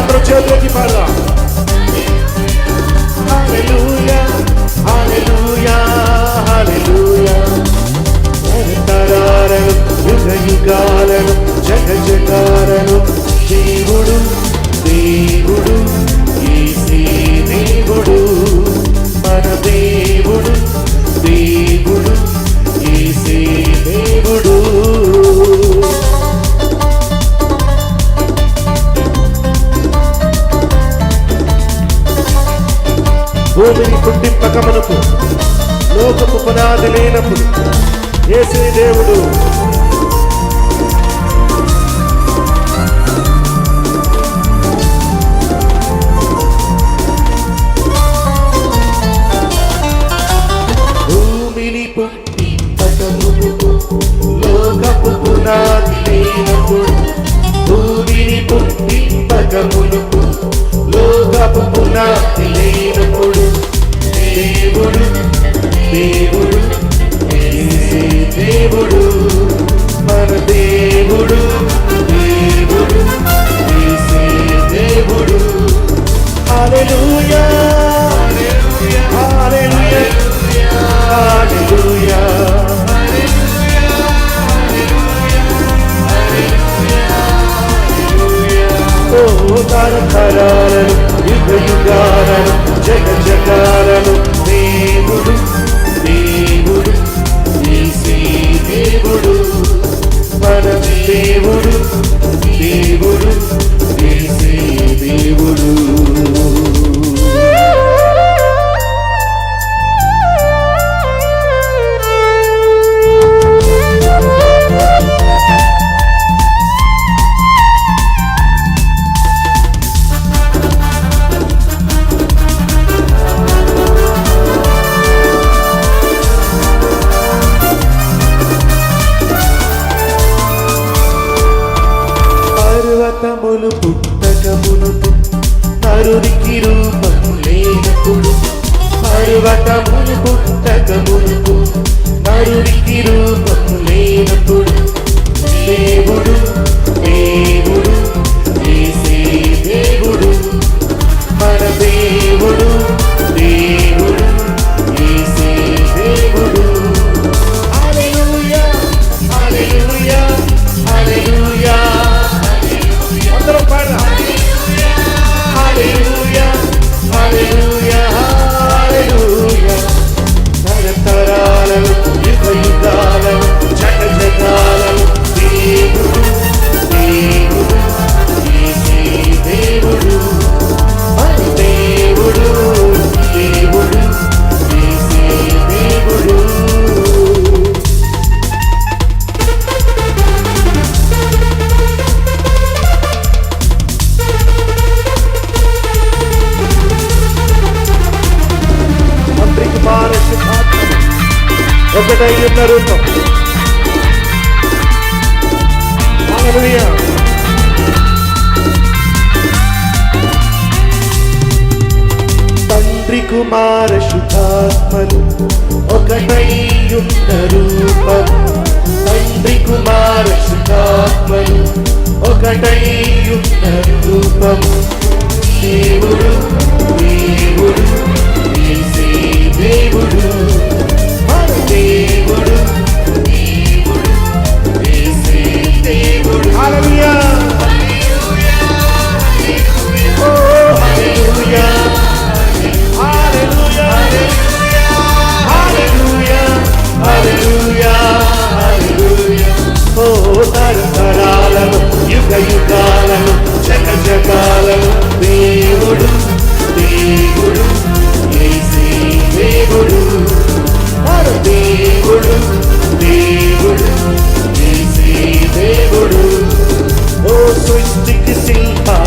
అందరూ చేతులకి పాడదాం. హల్లెలూయా హల్లెలూయా హల్లెలూయా. తరతరాలను యుగ యుగాలను జగ జగాలను దేవుడు దేవుడు యేసే దేవుడు మన దేవుడు దేవుడు యేసే దేవుడు. భూమిని పుట్టింపకమునకు లోకపు పునాది లేనప్పుడు యేసే దేవుడు. భూమిని పుట్టింపకమునకు లోకపు పునాది లేనప్పుడు భూమిని పుట్టింపకమునకు లోకపు పునాది లేనప్పుడు దేవుడు దేవుడు యేసే దేవుడు మన దేవుడు దేవుడు యేసే దేవుడు. హల్లెలూయా హల్లెలూయా హల్లెలూయా. ఓ తరతరాలను యుగ యుగాలను జగ జగాలను దేవుడు దేవుడు యేసే దేవుడు మన దేవుడు దేవుడు యేసే దేవుడు. పర్వతములు పుట్టకమునకు నరునికి రూపము లేనప్పుడు పర్వతములు పుట్టకమునకు నరునికి రూపము లేనప్పుడు దేవుడు దేవుడు యేసే దేవుడు మన దేవుడు దేవుడు యేసే దేవుడు. హల్లెలూయా హల్లెలూయా హల్లెలూయా. అందరం పాడదాం. హల్లెలూయా హల్లెలూయా హల్లెలూయా. తరతరాలను యుగ యుగాలను జగ జగాలను దేవుడు దేవుడు యేసే దేవుడు మన దేవుడు దేవుడు యేసే దేవుడు. తండ్రి కుమార శుద్ధాత్మ ఒకటై ఉన్న రూపం. హల్లెలూయా. తండ్రి కుమార శుద్ధాత్మలు ఒకటై ఉన్న రూపం. తండ్రి కుమార శుద్ధాత్మలు ఒకటై ఉన్న రూపం. దేవుడు దేవుడు యేసే దేవుడు మన దేవుడు దేవుడు యేసే దేవుడు. హల్లెలూయా ఓ హల్లెలూయా హల్లెలూయా హల్లెలూయా హల్లెలూయా హల్లెలూయా. ఓ తరతరాలను యుగ యుగాలను జగ జగాలను దేవుడు దేవుడు యేసే దేవుడు మన దేవుడు దేవుడు యేసే దేవుడు. ఓ సృష్టికి శిల్పా